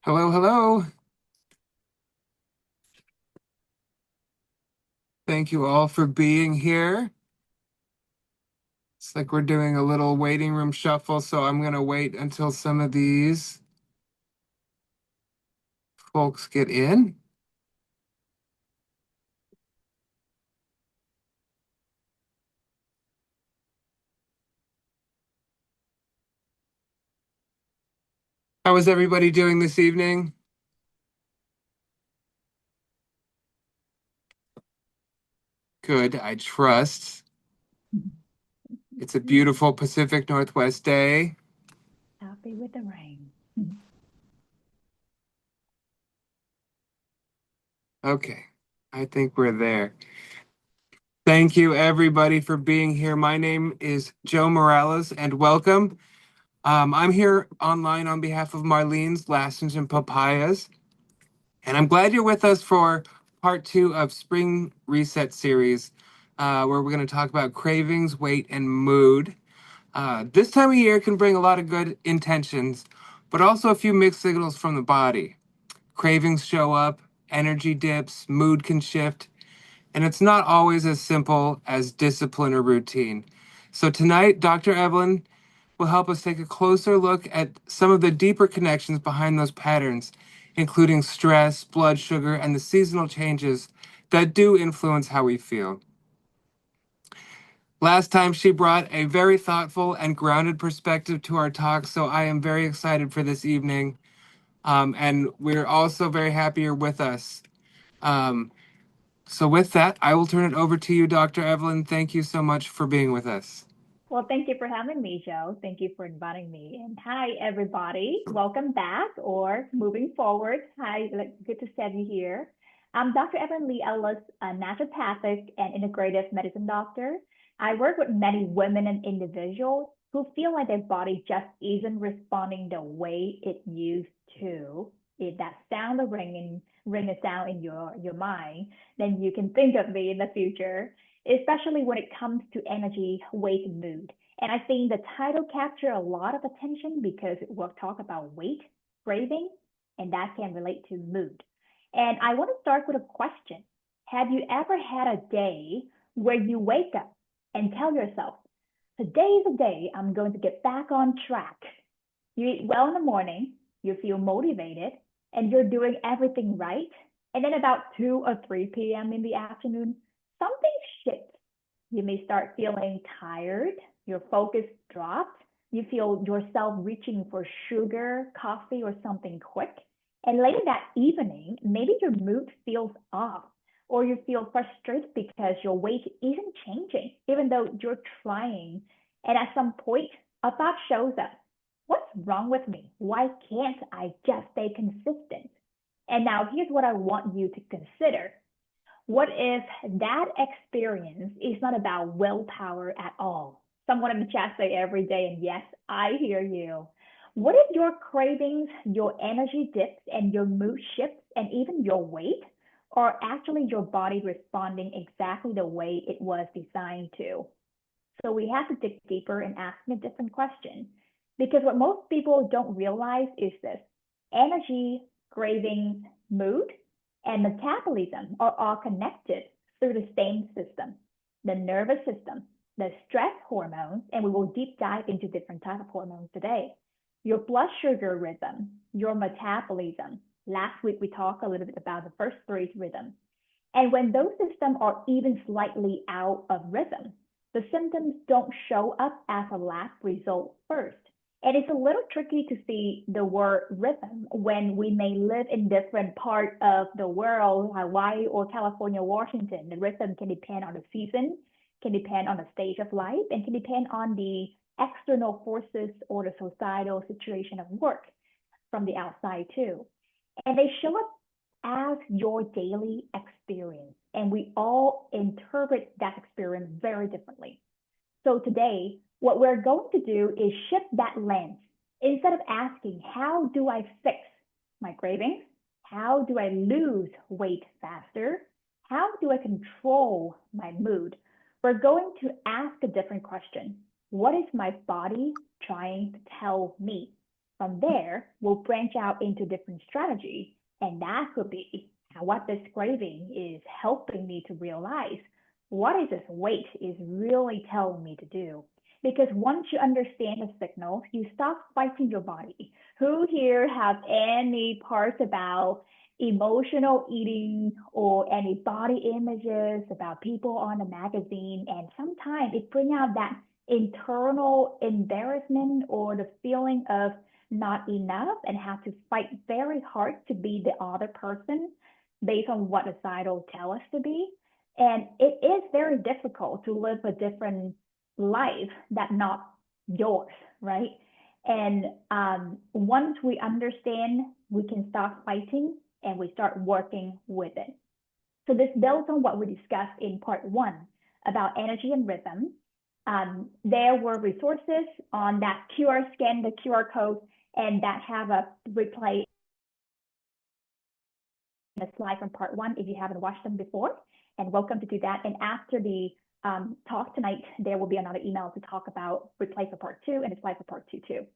Hello, hello. Thank you all for being here. It's like we're doing a little waiting room shuffle, so I'm going to wait until some of these folks get in. How is everybody doing this evening? Good, I trust. It's a beautiful Pacific Northwest day. Happy with the rain. Okay, I think we're there. Thank you, everybody, for being here. My name is Joe Morales, and welcome. I'm here online on behalf of Marlene's Lessons and Papayas. And I'm glad you're with us for part two of Spring Reset series, where we're going to talk about cravings, weight, and mood. This time of year can bring a lot of good intentions, but also a few mixed signals from the body. Cravings show up, energy dips, mood can shift, and it's not always as simple as discipline or routine. So tonight, Dr. Evelyn will help us take a closer look at some of the deeper connections behind those patterns, including stress, blood sugar, and the seasonal changes that do influence how we feel. Last time, she brought a very thoughtful and grounded perspective to our talk, so I am very excited for this evening. And we're also very happy you're with us. Um, so, with that, I will turn it over to you, Dr. Evelyn. Thank you so much for being with us. Well, thank you for having me, Joe. Thank you for inviting me. And hi, everybody. Welcome back or moving forward. Hi, good to have you here. I'm Dr. Evelyn Le Ellis, a naturopathic and integrative medicine doctor. I work with many women and individuals who feel like their body just isn't responding the way it used to. If that sound of ring a sound in your mind, then you can think of me in the future, especially when it comes to energy, weight, and mood. And I think the title captured a lot of attention because we'll talk about weight, craving, and that can relate to mood. And I want to start with a question. Have you ever had a day where you wake up and tell yourself, today is a day I'm going to get back on track? You eat well in the morning, you feel motivated, and you're doing everything right. And then about 2 or 3 p.m. in the afternoon, something shifts. You may start feeling tired, your focus drops, you feel yourself reaching for sugar, coffee, or something quick. And later that evening, maybe your mood feels off, or you feel frustrated because your weight isn't changing, even though you're trying. And at some point, a thought shows up. What's wrong with me? Why can't I just stay consistent? And now here's what I want you to consider. What if that experience is not about willpower at all? Someone in the chat say every day, and yes, I hear you. What if your cravings, your energy dips, and your mood shifts, and even your weight are actually your body responding exactly the way it was designed to? So we have to dig deeper and ask a different question. Because what most people don't realize is this: energy, cravings, mood, and metabolism are all connected through the same system, the nervous system, the stress hormones, and we will deep dive into different types of hormones today. Your blood sugar rhythm, your metabolism. Last week we talked a little bit about the first three rhythms. And when those systems are even slightly out of rhythm, the symptoms don't show up as a lab result first. And it's a little tricky to see the word rhythm when we may live in different parts of the world, Hawaii or California, Washington. The rhythm can depend on the season, can depend on the stage of life, and can depend on the external forces or the societal situation of work from the outside too. And they show up as your daily experience. And we all interpret that experience very differently. So today, what we're going to do is shift that lens. Instead of asking, how do I fix my cravings? How do I lose weight faster? How do I control my mood? We're going to ask a different question. What is my body trying to tell me? From there, we'll branch out into different strategies, and that could be what this craving is helping me to realize what is this weight is really telling me to do. Because once you understand the signals, you stop fighting your body. Who here have any parts about emotional eating or any body images about people on a magazine? And sometimes it brings out that internal embarrassment or the feeling of not enough and have to fight very hard to be the other person based on what the societal tell us to be. And it is very difficult to live a different life that not yours, right? And once we understand, we can start fighting and we start working with it. So this builds on what we discussed in part one about energy and rhythm. There were resources on that QR scan, the QR code, and that have a replay the slide from part one if you haven't watched them before, and welcome to do that. And after the talk tonight, there will be another email to talk about replay for part two and a slide for part two too.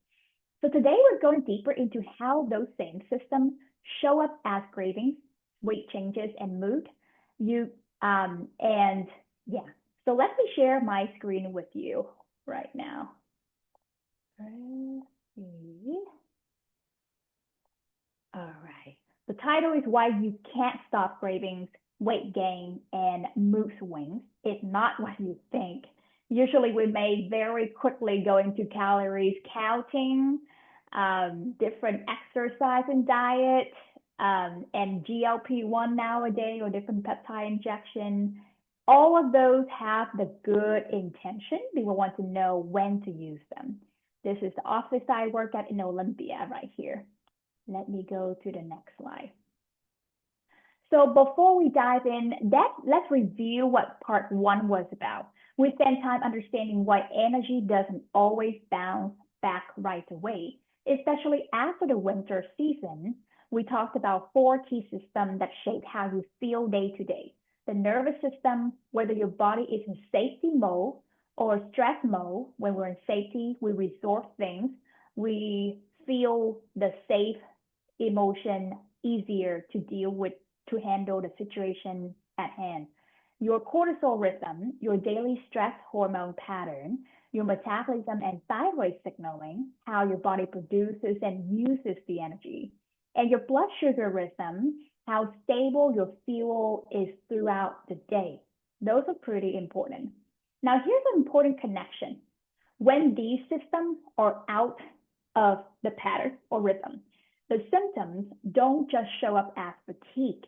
So today we're going deeper into how those same systems show up as cravings, weight changes, and mood. So let me share my screen with you right now. All right. The title is Why You Can't Stop Cravings, Weight Gain, and Mood Swings. It's not what you think. Usually we may very quickly go into calories counting, different exercise and diet, and GLP-1 nowadays or different peptide injection. All of those have the good intention. People want to know when to use them. This is the office I work at in Olympia right here. Let me go to the next slide. So before we dive in, let's review what part one was about. We spent time understanding why energy doesn't always bounce back right away, especially after the winter season. We talked about 4 key systems that shape how you feel day to day. The nervous system, whether your body is in safety mode or stress mode. When we're in safety, we resolve things. We feel the safe emotion easier to deal with, to handle the situation at hand. Your cortisol rhythm, your daily stress hormone pattern, your metabolism and thyroid signaling, how your body produces and uses the energy, and your blood sugar rhythm, how stable your fuel is throughout the day. Those are pretty important. Now, here's an important connection. When these systems are out of the pattern or rhythm, the symptoms don't just show up as fatigue.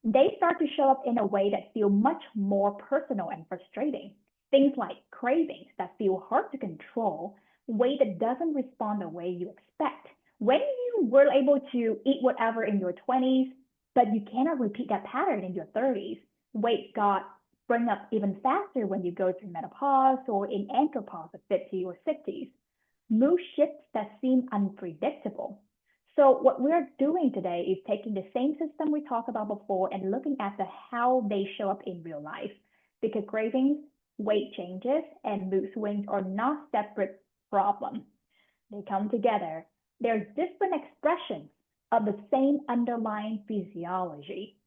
They start to show up in a way that feel much more personal and frustrating. Things like cravings that feel hard to control, weight that doesn't respond the way you expect. When you were able to eat whatever in your 20s, but you cannot repeat that pattern in your 30s, weight got bring up even faster when you go through menopause or in andropause at 50 or 60s. Mood shifts that seem unpredictable. So what we're doing today is taking the same system we talked about before and looking at how they show up in real life. Because cravings, weight changes, and mood swings are not separate problems. They come together. They're different expressions of the same underlying physiology.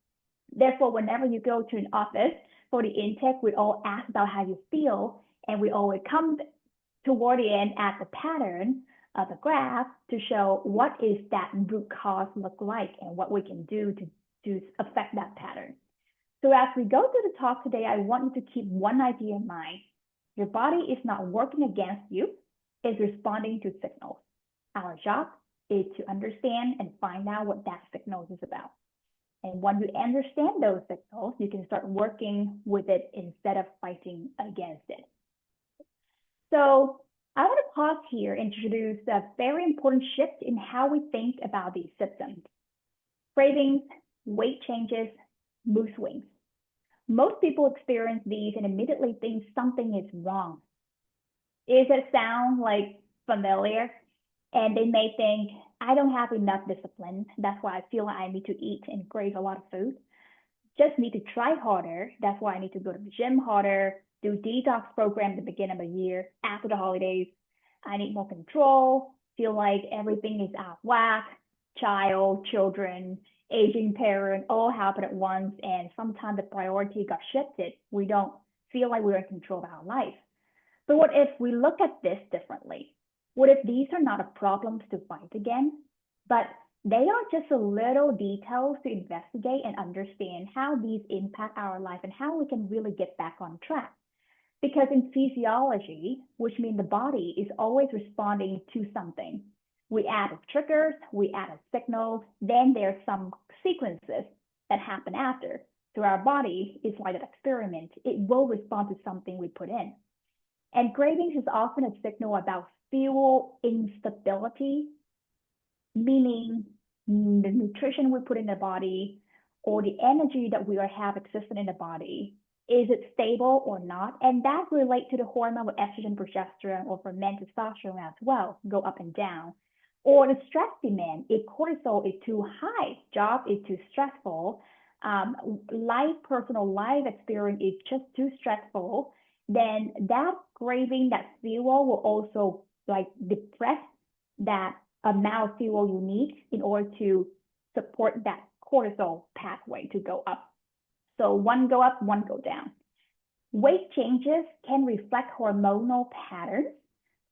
Therefore, whenever you go to an office for the intake, we all ask about how you feel, and we always come toward the end at the pattern of the graph to show what is that root cause look like and what we can do to affect that pattern. So as we go through the talk today, I want you to keep one idea in mind. Your body is not working against you, it's responding to signals. Our job is to understand and find out what that signal is about. And when you understand those signals, you can start working with it instead of fighting against it. So I want to pause here and introduce a very important shift in how we think about these symptoms. Cravings, weight changes, mood swings. Most people experience these and immediately think something is wrong. Does it sound like familiar? And they may think, I don't have enough discipline. That's why I feel like I need to eat and crave a lot of food. Just need to try harder. That's why I need to go to the gym harder, do detox program at the beginning of the year, after the holidays. I need more control. feel like everything is out of whack, child, children, aging parent, all happen at once, and sometimes the priority got shifted. We don't feel like we're in control of our life. But what if we look at this differently? What if these are not a problems to fight again, but they are just a little details to investigate and understand how these impact our life and how we can really get back on track? Because in physiology, which means the body is always responding to something, we add triggers, we add signals, then there's some sequences that happen after. So our body is like an experiment. It will respond to something we put in. And cravings is often a signal about fuel instability, meaning the nutrition we put in the body or the energy that we have existing in the body, is it stable or not? And that relates to the hormone of estrogen, progesterone, or for men, testosterone as well, go up and down. Or the stress demand, if cortisol is too high, job is too stressful, personal life experience is just too stressful, then that craving, that fuel will also like depress that amount of fuel you need in order to support that cortisol pathway to go up. So one go up, one go down. Weight changes can reflect hormonal patterns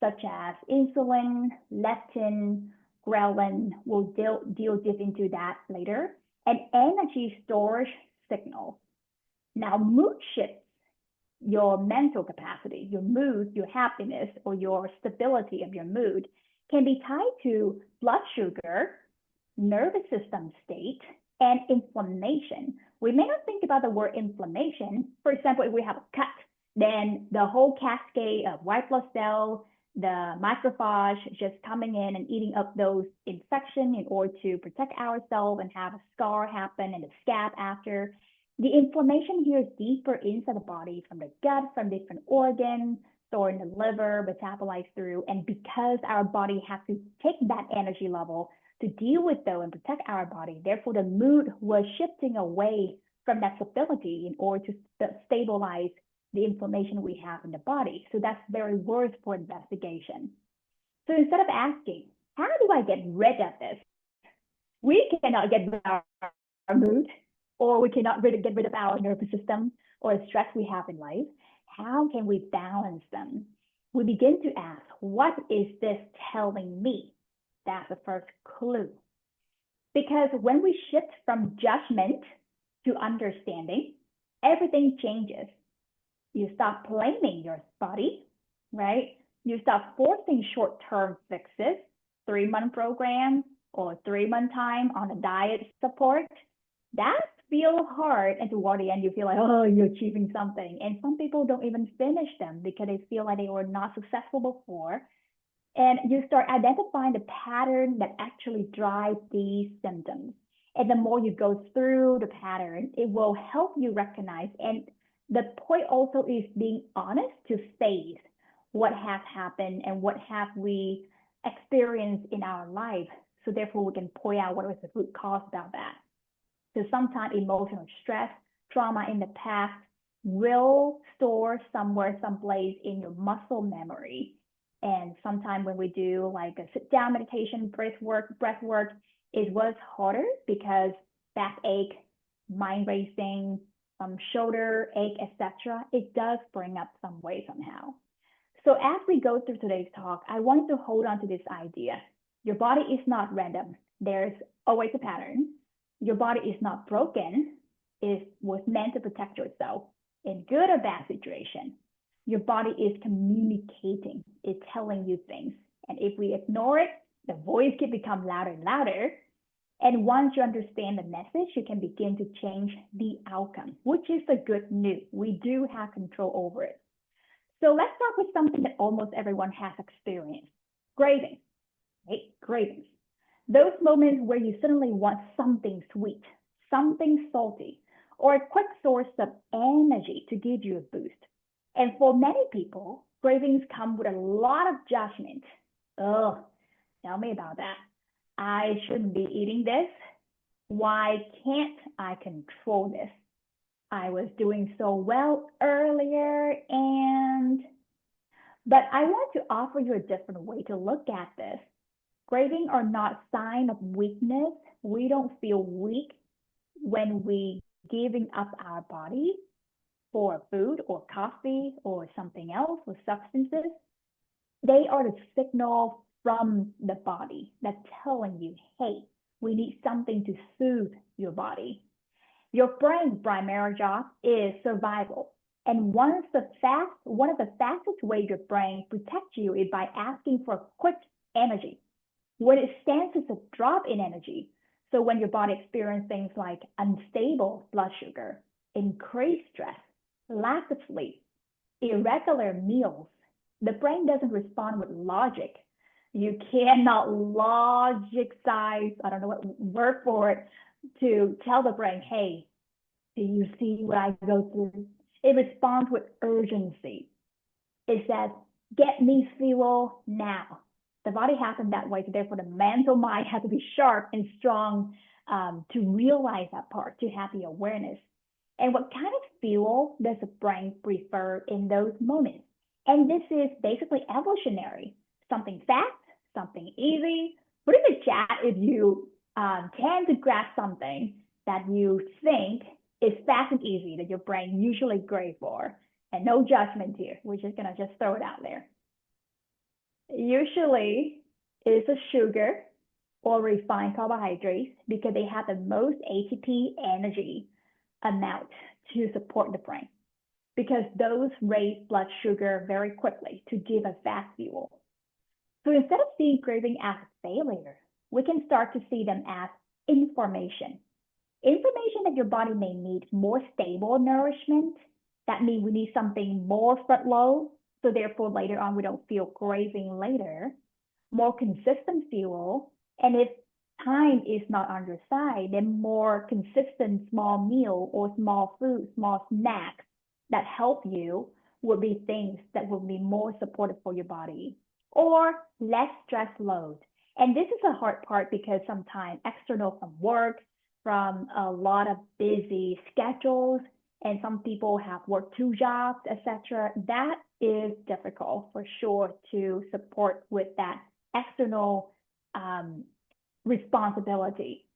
such as insulin, leptin, ghrelin. We'll deal deep into that later. And energy storage signals. Now, mood shifts, your mental capacity, your mood, your happiness, or your stability of your mood can be tied to blood sugar, nervous system state, and inflammation. We may not think about the word inflammation. For example, if we have a cut, then the whole cascade of white blood cells, the macrophage just coming in and eating up those infections in order to protect ourselves and have a scar happen and a scab after. The inflammation here is deeper inside the body, from the gut, from different organs, stored in the liver, metabolized through. And because our body has to take that energy level to deal with those and protect our body, therefore the mood was shifting away from that stability in order to stabilize the inflammation we have in the body. So that's very worth for investigation. So instead of asking, how do I get rid of this? We cannot get rid of our mood, or we cannot get rid of our nervous system or the stress we have in life. How can we balance them? We begin to ask, what is this telling me? That's the first clue. Because when we shift from judgment to understanding, everything changes. You stop blaming your body, right? You stop forcing short-term fixes, 3-month program or 3-month time on a diet support. That feels hard, and toward the end you feel like, oh, you're achieving something. And some people don't even finish them because they feel like they were not successful before. And you start identifying the pattern that actually drives these symptoms. And the more you go through the pattern, it will help you recognize. And the point also is being honest to face what has happened and what have we experienced in our life. So therefore we can point out what was the root cause about that. So sometimes emotional stress, trauma in the past will store somewhere, someplace in your muscle memory. And sometimes when we do like a sit down meditation, breath work, it was harder because backache, mind racing, shoulder ache, etc. It does bring up some way somehow. So as we go through today's talk, I want to hold on to this idea. Your body is not random. There's always a pattern. Your body is not broken. It was meant to protect yourself in good or bad situation. Your body is communicating. It's telling you things. And if we ignore it, the voice can become louder and louder. And once you understand the message, you can begin to change the outcome, which is the good news. We do have control over it. So let's start with something that almost everyone has experienced. Cravings, right? Cravings. Those moments where you suddenly want something sweet, something salty, or a quick source of energy to give you a boost. And for many people, cravings come with a lot of judgment. Oh, tell me about that. I shouldn't be eating this. Why can't I control this? I was doing so well earlier but I want to offer you a different way to look at this. Craving are not sign of weakness. We don't feel weak when we giving up our body for food or coffee or something else or substances. They are the signal from the body that's telling you, hey, we need something to soothe your body. Your brain's primary job is survival. And one of the fastest ways your brain protects you is by asking for quick energy. When it senses a drop in energy, so when your body experiences things like unstable blood sugar, increased stress, lack of sleep, irregular meals, the brain doesn't respond with logic. You cannot logicize, I don't know what word for it, to tell the brain, hey, do you see what I go through? It responds with urgency. It says, get me fuel now. The body happens that way, so therefore the mental mind has to be sharp and strong to realize that part, to have the awareness. And what kind of fuel does the brain prefer in those moments? And this is basically evolutionary. Something fast, something easy. Put in the chat if you tend to grab something that you think is fast and easy that your brain usually craves for. And no judgment here. We're just going to just throw it out there. Usually it's a sugar or refined carbohydrates because they have the most ATP energy amount to support the brain, because those raise blood sugar very quickly to give a fast fuel. So instead of seeing craving as failure, we can start to see them as information. Information that your body may need more stable nourishment. That means we need something more front load, so therefore later on we don't feel craving later. More consistent fuel, and if time is not on your side, then more consistent small meal or small food, small snacks that help you would be things that will be more supportive for your body, or less stress load. And this is a hard part because sometimes external from work, from a lot of busy schedules, and some people have worked 2 jobs, etc. That is difficult for sure to support with that external responsibility.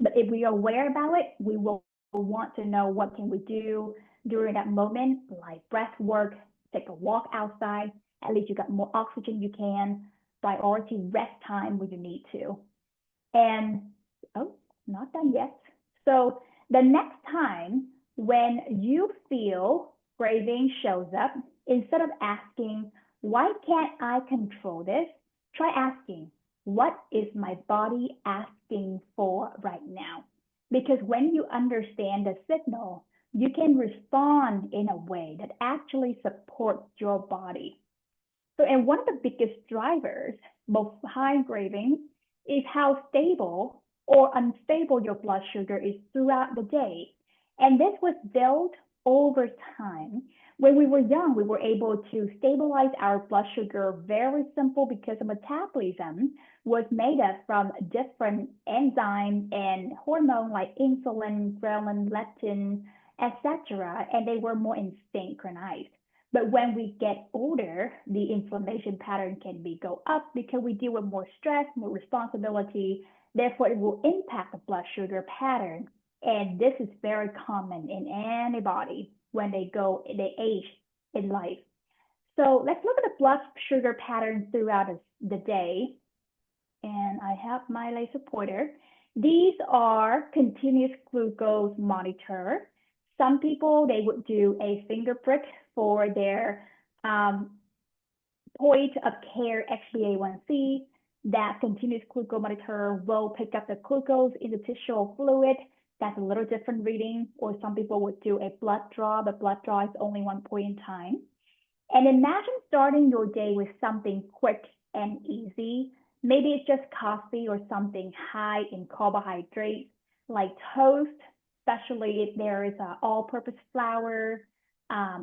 But if we are aware about it, we will want to know what can we do during that moment, like breath work, take a walk outside, at least you got more oxygen you can, priority rest time when you need to. And, oh, not done yet. So the next time when you feel craving shows up, instead of asking, why can't I control this? Try asking, what is my body asking for right now? Because when you understand the signal, you can respond in a way that actually supports your body. So, and one of the biggest drivers behind craving is how stable or unstable your blood sugar is throughout the day. And this was built over time. When we were young, we were able to stabilize our blood sugar very simple because the metabolism was made up from different enzymes and hormones like insulin, ghrelin, leptin, etc. And they were more synchronized. But when we get older, the inflammation pattern can go up because we deal with more stress, more responsibility. Therefore, it will impact the blood sugar pattern. And this is very common in anybody when they age in life. So let's look at the blood sugar pattern throughout the day. And I have my laser pointer. These are continuous glucose monitor. Some people, they would do a finger prick for their point of care HbA1c. That continuous glucose monitor will pick up the glucose in the tissue fluid. That's a little different reading. Or some people would do a blood draw, but blood draw is only one point in time. And imagine starting your day with something quick and easy. Maybe it's just coffee or something high in carbohydrates like toast, especially if there is an all-purpose flour,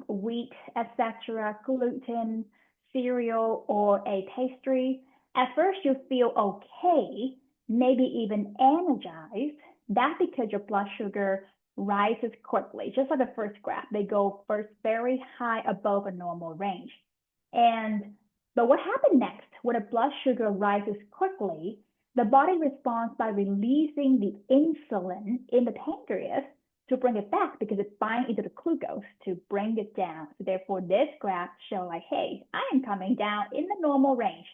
wheat, etc., gluten, cereal, or a pastry. At first, you feel okay, maybe even energized. That's because your blood sugar rises quickly, just like the first graph. They go first very high above a normal range. But what happens next? When the blood sugar rises quickly, the body responds by releasing the insulin in the pancreas to bring it back because it binds into the glucose to bring it down. So therefore, this graph shows like, hey, I am coming down in the normal range.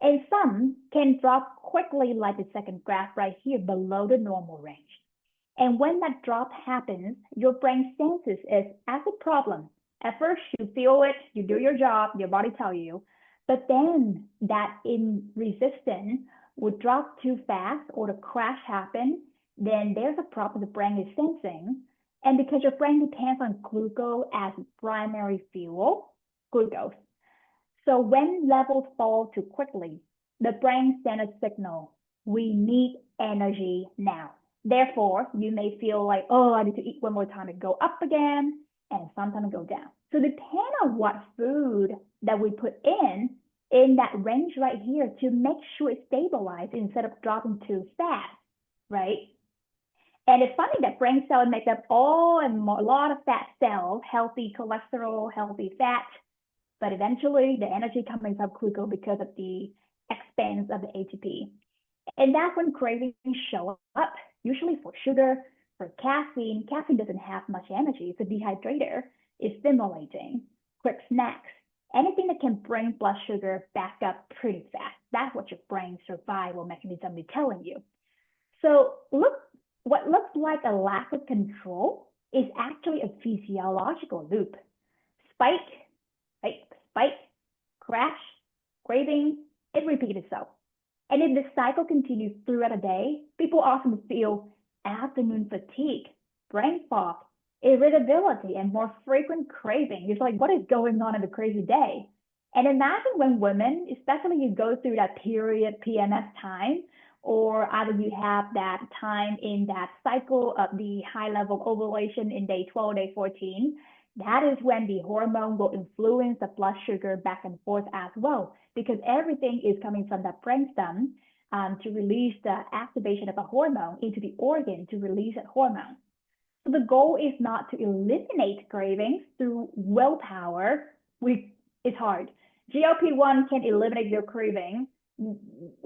And some can drop quickly like the second graph right here below the normal range. And when that drop happens, your brain senses it as a problem. At first, you feel it, you do your job, your body tells you, but then that in resistance would drop too fast or the crash happen, then there's a problem the brain is sensing. And because your brain depends on glucose as primary fuel, glucose. So when levels fall too quickly, the brain sends a signal, we need energy now. Therefore, you may feel like, oh, I need to eat one more time to go up again, and sometimes go down. So depend on what food that we put in that range right here to make sure it stabilizes instead of dropping too fast, right? And it's funny that brain cells make up a lot of fat cells, healthy cholesterol, healthy fat, but eventually the energy coming from glucose because of the expense of the ATP. And that's when cravings show up, usually for sugar, for caffeine. Caffeine doesn't have much energy. It's a dehydrator. It's stimulating. Quick snacks. Anything that can bring blood sugar back up pretty fast. That's what your brain's survival mechanism is telling you. So what looks like a lack of control is actually a physiological loop. Spike, right? Spike, crash, craving, it repeats itself. And if the cycle continues throughout a day, people often feel afternoon fatigue, brain fog, irritability, and more frequent craving. It's like, what is going on in a crazy day? And imagine when women, especially you go through that period PMS time, or either you have that time in that cycle of the high level ovulation in day 12, day 14, that is when the hormone will influence the blood sugar back and forth as well, because everything is coming from that brainstem to release the activation of a hormone into the organ to release that hormone. So the goal is not to eliminate cravings through willpower. It's hard. GLP-1 can eliminate your craving,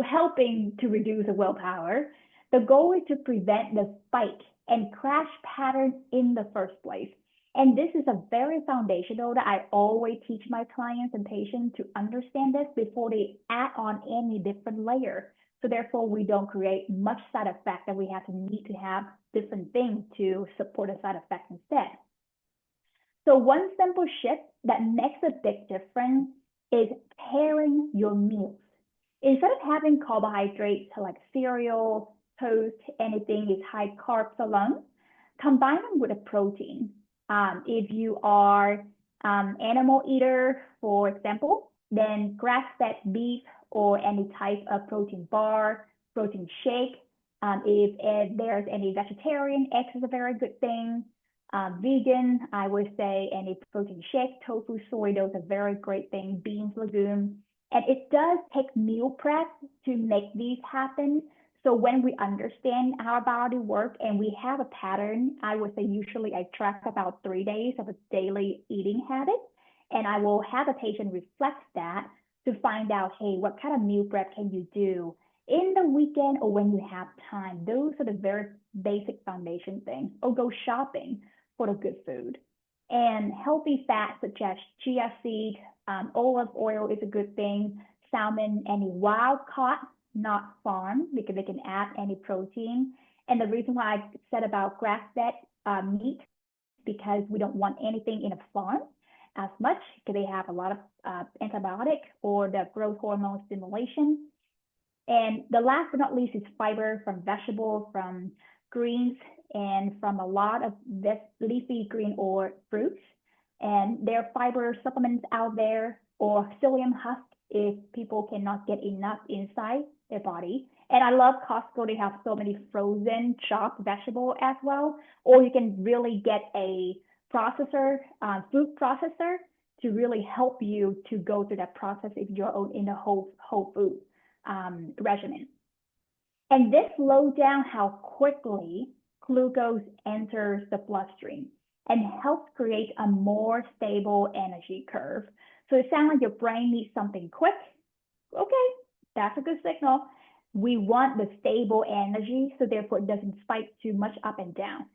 helping to reduce the willpower. The goal is to prevent the spike and crash pattern in the first place. And this is a very foundational that I always teach my clients and patients to understand this before they add on any different layer. So therefore, we don't create much side effect that we need to have different things to support a side effect instead. So one simple shift that makes a big difference is pairing your meals. Instead of having carbohydrates like cereal, toast, anything is high carbs alone, combine them with a protein. If you are animal eater, for example, then grass-fed beef or any type of protein bar, protein shake. If there's any vegetarian, eggs is a very good thing. Vegan, I would say any protein shake, tofu, soy, those are very great things, beans, legumes. And it does take meal prep to make these happen. So when we understand how our body works and we have a pattern, I would say usually I track about 3 days of a daily eating habit. And I will have a patient reflect that to find out, hey, what kind of meal prep can you do in the weekend or when you have time? Those are the very basic foundation things. Or go shopping for the good food. And healthy fats such as chia seed, olive oil is a good thing. Salmon, any wild caught, not farm, because they can add any protein. And the reason why I said about grass-fed meat, because we don't want anything in a farm as much, because they have a lot of antibiotic or the growth hormone stimulation. And the last but not least is fiber from vegetables, from greens, and from a lot of leafy green or fruits. And there are fiber supplements out there, or psyllium husk if people cannot get enough inside their body. And I love Costco. They have so many frozen chopped vegetables as well. Or you can really get a processor, food processor, to really help you to go through that process if you're in a whole food regimen. And this slows down how quickly glucose enters the bloodstream and helps create a more stable energy curve. So it sounds like your brain needs something quick. Okay, that's a good signal. We want the stable energy, so therefore it doesn't spike too much up and down.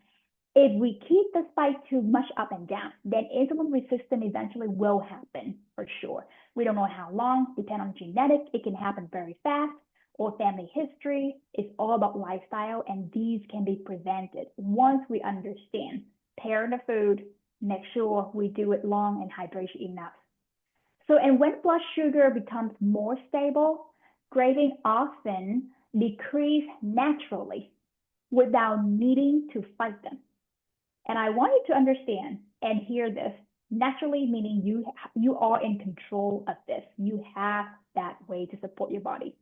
If we keep the spike too much up and down, then insulin resistance eventually will happen for sure. We don't know how long, depending on genetics, it can happen very fast, or family history. It's all about lifestyle, and these can be prevented once we understand. Pair the food, make sure we do it long and hydration enough. So, and when blood sugar becomes more stable, craving often decrease naturally without needing to fight them. And I want you to understand and hear this naturally, meaning you are in control of this. You have that way to support your body.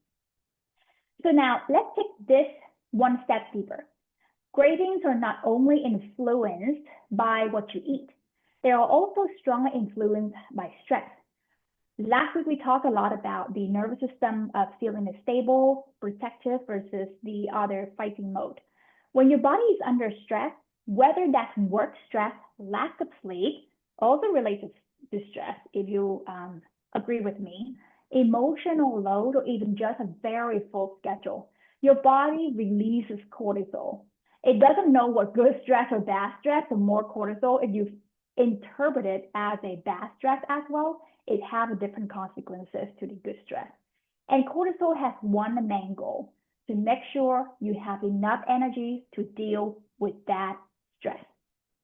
So now let's take this one step deeper. Cravings are not only influenced by what you eat, they are also strongly influenced by stress. Last week, we talked a lot about the nervous system of feeling stable, protective versus the other fighting mode. When your body is under stress, whether that's work stress, lack of sleep, also related to stress, if you agree with me, emotional load, or even just a very full schedule, your body releases cortisol. It doesn't know what good stress or bad stress, the more cortisol, if you interpret it as a bad stress as well, it has different consequences to the good stress. And cortisol has one main goal, to make sure you have enough energy to deal with that stress.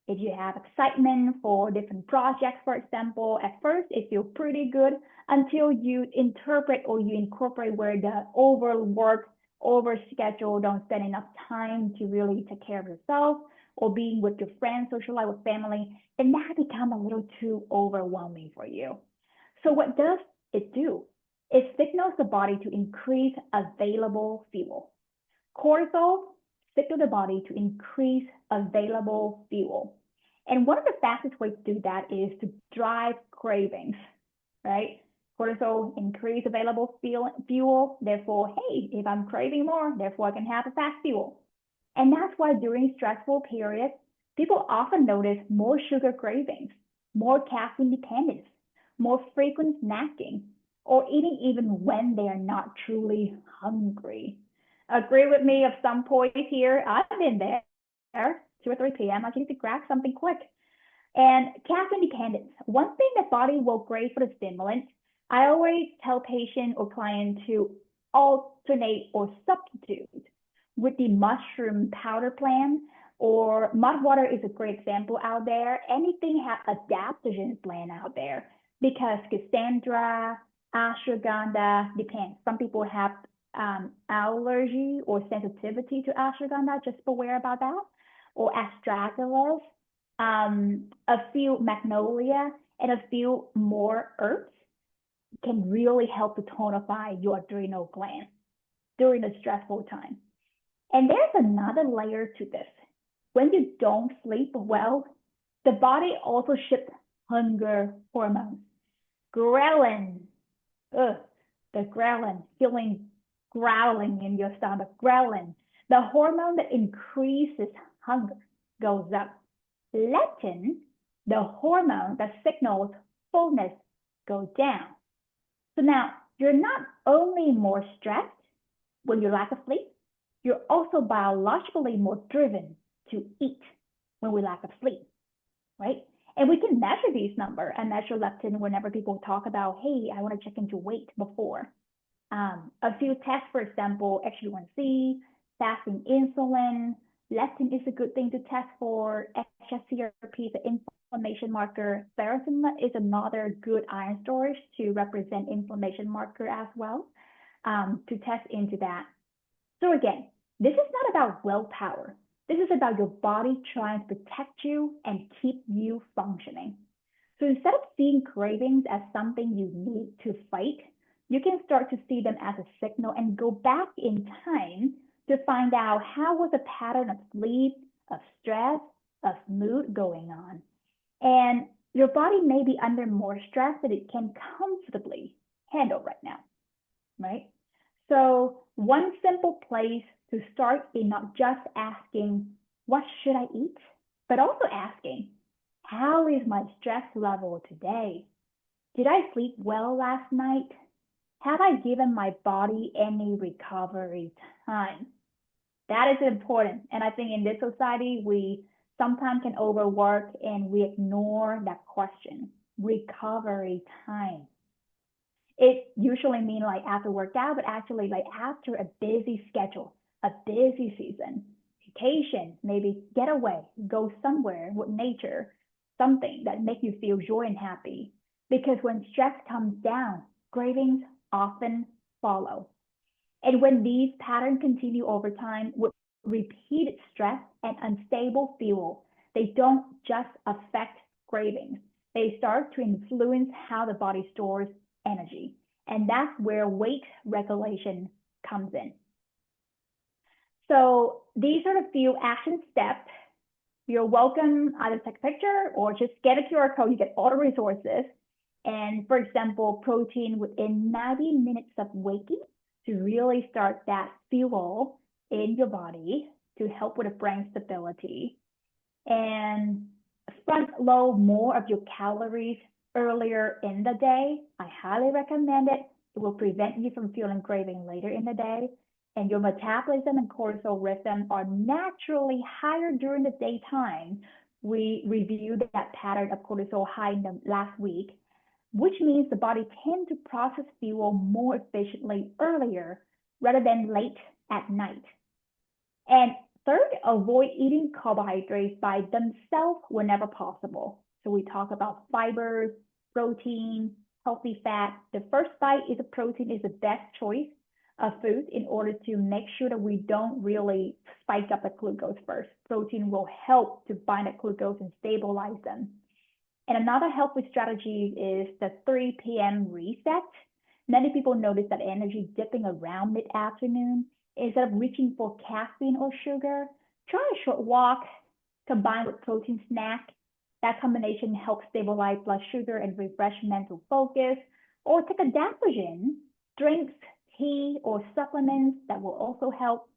If you have excitement for different projects, for example, at first it feels pretty good until you interpret or you incorporate where the overwork, overschedule, don't spend enough time to really take care of yourself or being with your friends, social life with family, then that becomes a little too overwhelming for you. So what does it do? It signals the body to increase available fuel. Cortisol signals the body to increase available fuel. And one of the fastest ways to do that is to drive cravings, right? Cortisol increase available fuel. Therefore, hey, if I'm craving more, therefore I can have a fast fuel. And that's why during stressful periods, people often notice more sugar cravings, more caffeine dependence, more frequent snacking, or eating even when they are not truly hungry. Agree with me at some point here. I've been there, 2 or 3 p.m. I just need to grab something quick. And caffeine dependence. One thing the body will crave for the stimulant, I always tell patient or client to alternate or substitute with the mushroom powder plan, or mud water is a great example out there. Anything have adaptogens plant out there, because Cassandra, ashwagandha, depends. Some people have allergy or sensitivity to ashwagandha, just beware about that. Or astragalus, a few magnolia, and a few more herbs can really help to tonify your adrenal gland during a stressful time. And there's another layer to this. When you don't sleep well, the body also ships hunger hormones. Ghrelin, the ghrelin, feeling growling in your stomach, ghrelin, the hormone that increases hunger, goes up. Leptin, the hormone that signals fullness, goes down. So now you're not only more stressed when you lack of sleep, you're also biologically more driven to eat when we lack of sleep, right? And we can measure these numbers and measure leptin whenever people talk about, hey, I want to check into weight before. A few tests, for example, HbA1c, fasting insulin, leptin is a good thing to test for. hsCRP is an inflammation marker. Ferritin is another good iron storage to represent inflammation marker as well, to test into that. So again, this is not about willpower. This is about your body trying to protect you and keep you functioning. So instead of seeing cravings as something you need to fight, you can start to see them as a signal and go back in time to find out how was a pattern of sleep, of stress, of mood going on. And your body may be under more stress than it can comfortably handle right now, right? So one simple place to start is not just asking, what should I eat? But also asking, how is my stress level today? Did I sleep well last night? Have I given my body any recovery time? That is important. And I think in this society, we sometimes can overwork and we ignore that question. Recovery time. It usually means like after workout, but actually like after a busy schedule, a busy season, vacation, maybe get away, go somewhere with nature, something that makes you feel joy and happy. Because when stress comes down, cravings often follow. And when these patterns continue over time with repeated stress and unstable fuel, they don't just affect cravings. They start to influence how the body stores energy. And that's where weight regulation comes in. So these are the few action steps. You're welcome either take a picture or just get a QR code. You get all the resources. And for example, protein within 90 minutes of waking to really start that fuel in your body to help with the brain stability. And front load more of your calories earlier in the day. I highly recommend it. It will prevent you from feeling craving later in the day. And your metabolism and cortisol rhythm are naturally higher during the daytime. We reviewed that pattern of cortisol high in the last week, which means the body tends to process fuel more efficiently earlier rather than late at night. And third, avoid eating carbohydrates by themselves whenever possible. So we talk about fibers, protein, healthy fat. The first bite is a protein is the best choice of food in order to make sure that we don't really spike up the glucose first. Protein will help to bind the glucose and stabilize them. And another helpful strategy is the 3 p.m. reset. Many people notice that energy dipping around mid-afternoon. Instead of reaching for caffeine or sugar, try a short walk combined with protein snack. That combination helps stabilize blood sugar and refresh mental focus. Or take a adaptogen, drinks, tea, or supplements that will also help.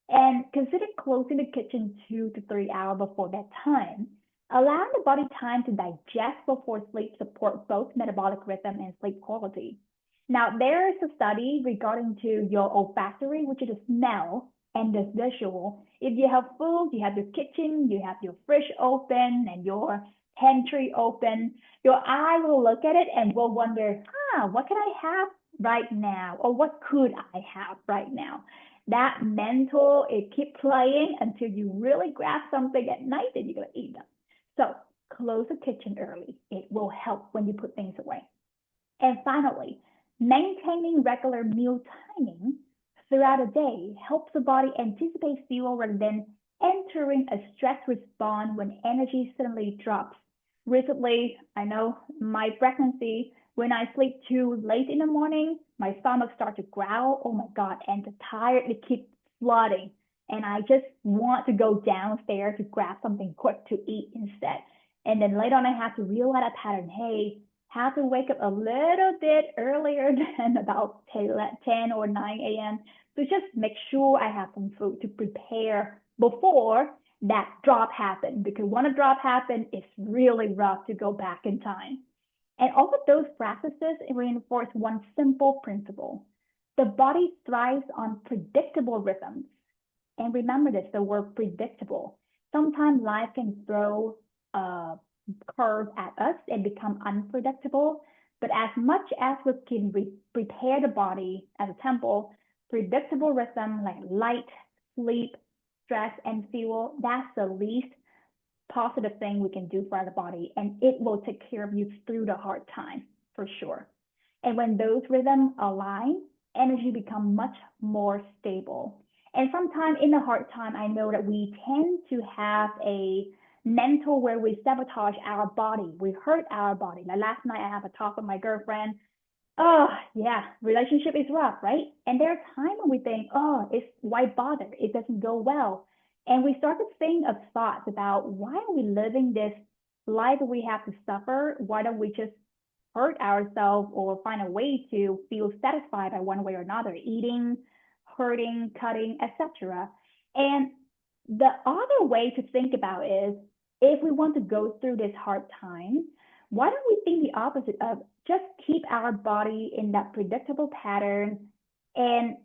And consider closing the kitchen 2 to 3 hours before bedtime. Allowing the body time to digest before sleep supports both metabolic rhythm and sleep quality. Now, there is a study regarding to your olfactory, which is the smell, and the visual. If you have food, you have your kitchen, you have your fridge open and your pantry open, your eye will look at it and will wonder, what can I have right now? Or what could I have right now? That mental, it keeps playing until you really grab something at night and you're going to eat them. So close the kitchen early. It will help when you put things away. And finally, maintaining regular meal timing throughout the day helps the body anticipate fuel rather than entering a stress response when energy suddenly drops. Recently, I know my pregnancy, when I sleep too late in the morning, my stomach starts to growl. Oh my God, and the tired, it keeps flooding. And I just want to go downstairs to grab something quick to eat instead. And then later on, I have to realize that pattern. Hey, have to wake up a little bit earlier than about 10 or 9 a.m. to just make sure I have some food to prepare before that drop happens. Because when a drop happens, it's really rough to go back in time. And all of those practices reinforce one simple principle. The body thrives on predictable rhythms. And remember this, the word predictable. Sometimes life can throw a curve at us and become unpredictable. But as much as we can prepare the body as a temple, predictable rhythm like light, sleep, stress, and fuel, that's the least positive thing we can do for the body. And it will take care of you through the hard time, for sure. And when those rhythms align, energy becomes much more stable. And sometimes in the hard time, I know that we tend to have a mental where we sabotage our body. We hurt our body. Like last night, I have a talk with my girlfriend. Oh, yeah, relationship is rough, right? And there are times when we think, oh, it's why bother? It doesn't go well. And we start to think of thoughts about why are we living this life that we have to suffer? Why don't we just hurt ourselves or find a way to feel satisfied by one way or another, eating, hurting, cutting, etc. And the other way to think about is if we want to go through this hard time, why don't we think the opposite of just keep our body in that predictable pattern, and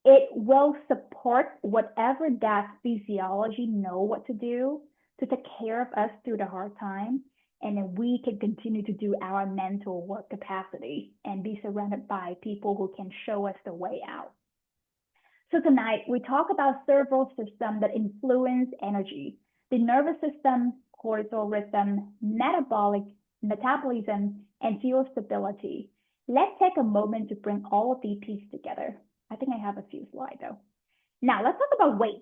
it will support whatever that physiology know what to do to take care of us through the hard time. And then we can continue to do our mental work capacity and be surrounded by people who can show us the way out. So tonight we talk about several systems that influence energy: the nervous system, cortisol rhythm, metabolism, and fuel stability. Let's take a moment to bring all of these pieces together. I think I have a few slides though. Now let's talk about weight.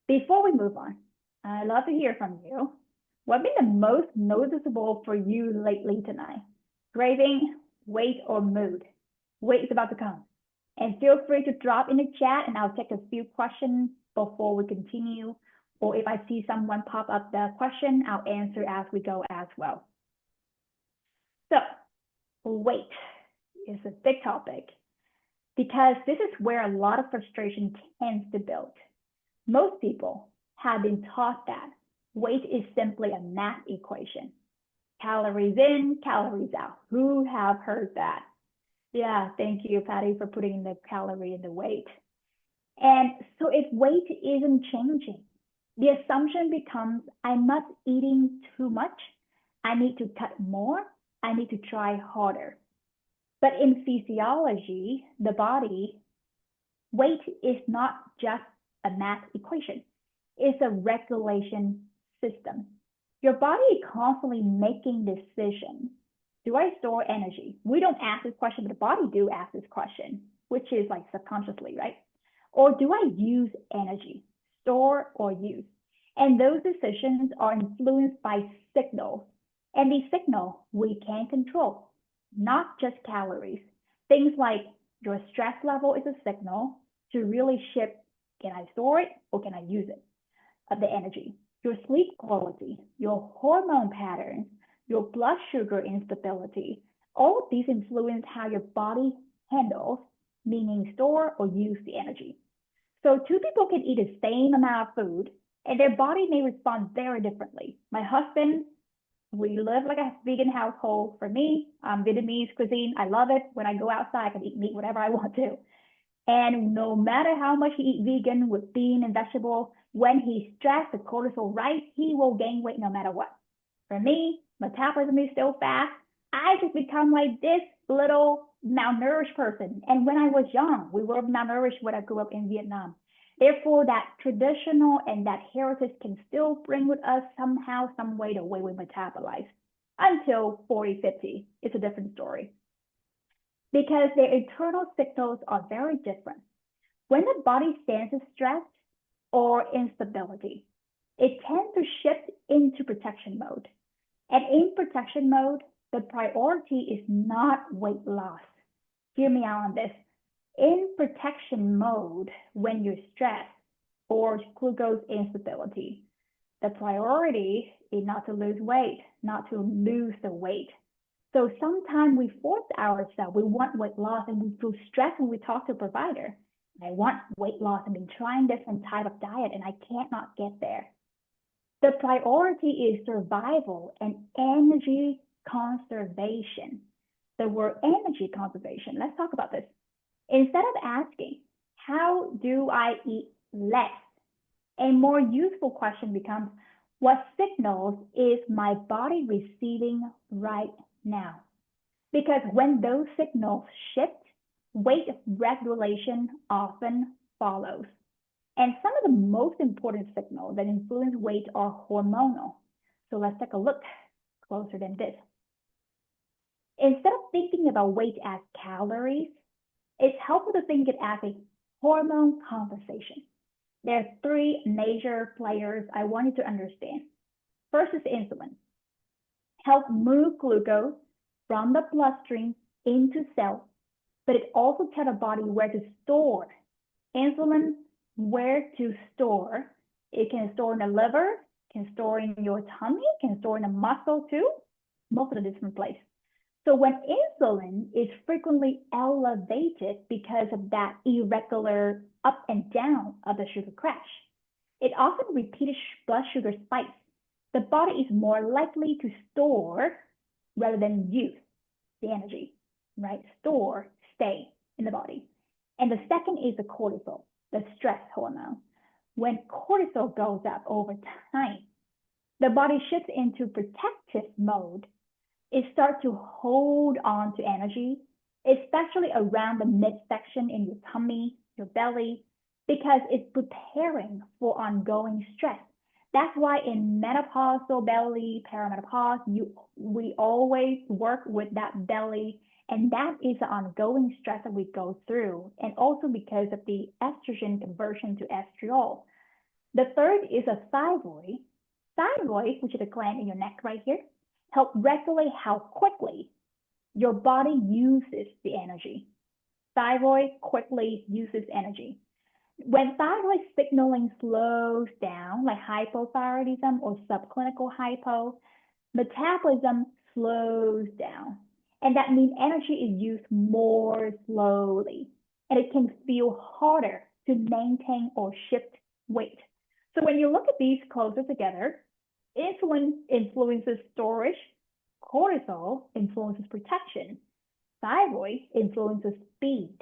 Before we move on, I'd love to hear from you. What's been the most noticeable for you lately tonight? Craving, weight, or mood? Weight is about to come. And feel free to drop in the chat and I'll take a few questions before we continue. Or if I see someone pop up the question, I'll answer as we go as well. So weight is a big topic because this is where a lot of frustration tends to build. Most people have been taught that weight is simply a math equation. Calories in, calories out. Who have heard that? Yeah, thank you, Patty, for putting the calorie in the weight. And so if weight isn't changing, the assumption becomes I must eating too much. I need to cut more. I need to try harder. But in physiology, the body, weight is not just a math equation. It's a regulation system. Your body is constantly making decisions. Do I store energy? We don't ask this question, but the body do ask this question, which is like subconsciously, right? Or do I use energy, store or use? And those decisions are influenced by signals. And these signals we can control, not just calories. Things like your stress level is a signal to really shift, can I store it or can I use it, of the energy? Your sleep quality, your hormone patterns, your blood sugar instability, all of these influence how your body handles, meaning store or use the energy. So two people can eat the same amount of food and their body may respond very differently. My husband, we live like a vegan household. For me, Vietnamese cuisine, I love it. When I go outside, I can eat meat, whatever I want to. And no matter how much he eat vegan with bean and vegetable, when he's stressed, the cortisol rise, he will gain weight no matter what. For me, metabolism is still fast. I just become like this little malnourished person. And when I was young, we were malnourished when I grew up in Vietnam. Therefore, that traditional and that heritage can still bring with us somehow, some way, the way we metabolize. Until 40, 50, it's a different story. Because their internal signals are very different. When the body senses stress or instability, it tends to shift into protection mode. And in protection mode, the priority is not weight loss. Hear me out on this. In protection mode, when you're stressed or glucose instability, the priority is not to lose weight, not to lose the weight. So sometimes we force ourselves, we want weight loss and we feel stressed when we talk to a provider. I want weight loss, I've been trying different type of diet and I can't not get there. The priority is survival and energy conservation. The word energy conservation, let's talk about this. Instead of asking, how do I eat less? A more useful question becomes, what signals is my body receiving right now? Because when those signals shift, weight regulation often follows. And some of the most important signals that influence weight are hormonal. So let's take a look closer than this. Instead of thinking about weight as calories, it's helpful to think it as a hormone conversation. There are three major players I want you to understand. First is insulin. Help move glucose from the bloodstream into cells, but it also tells the body where to store. Insulin, where to store. It can store in the liver, can store in your tummy, can store in the muscle too, most of the different places. So when insulin is frequently elevated because of that irregular up and down of the sugar crash, it often repeated blood sugar spikes the body is more likely to store rather than use the energy, right? Store, stay in the body. And the second is the cortisol, the stress hormone. When cortisol goes up over time, the body shifts into protective mode. It starts to hold on to energy, especially around the midsection in your tummy, your belly, because it's preparing for ongoing stress. That's why in menopausal belly, perimenopause, we always work with that belly, and that is the ongoing stress that we go through, and also because of the estrogen conversion to estriol. The third is a thyroid. Thyroid, which is a gland in your neck right here, help regulate how quickly your body uses the energy. Thyroid quickly uses energy. When thyroid signaling slows down, like hypothyroidism or subclinical hypo, metabolism slows down. And that means energy is used more slowly. And it can feel harder to maintain or shift weight. So when you look at these closer together, insulin influences storage, cortisol influences protection, thyroid influences speed.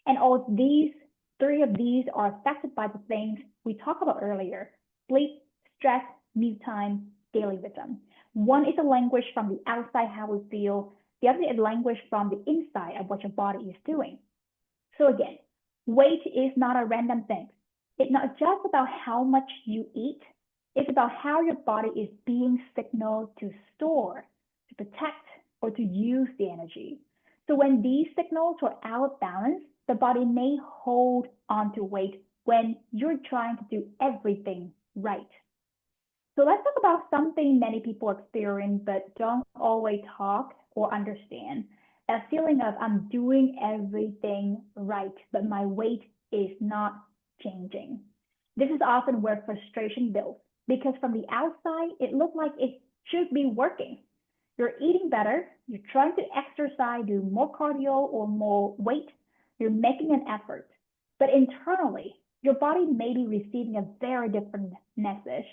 And all these three of these are affected by the things we talked about earlier: sleep, stress, meal time, daily rhythm. One is a language from the outside, how we feel. The other is a language from the inside of what your body is doing. So again, weight is not a random thing. It's not just about how much you eat. It's about how your body is being signaled to store, to protect, or to use the energy. So when these signals are out of balance, the body may hold onto weight when you're trying to do everything right. So let's talk about something many people experience but don't always talk or understand. That feeling of I'm doing everything right, but my weight is not changing. This is often where frustration builds because from the outside, it looks like it should be working. You're eating better, you're trying to exercise, do more cardio or more weight, you're making an effort. But internally, your body may be receiving a very different message.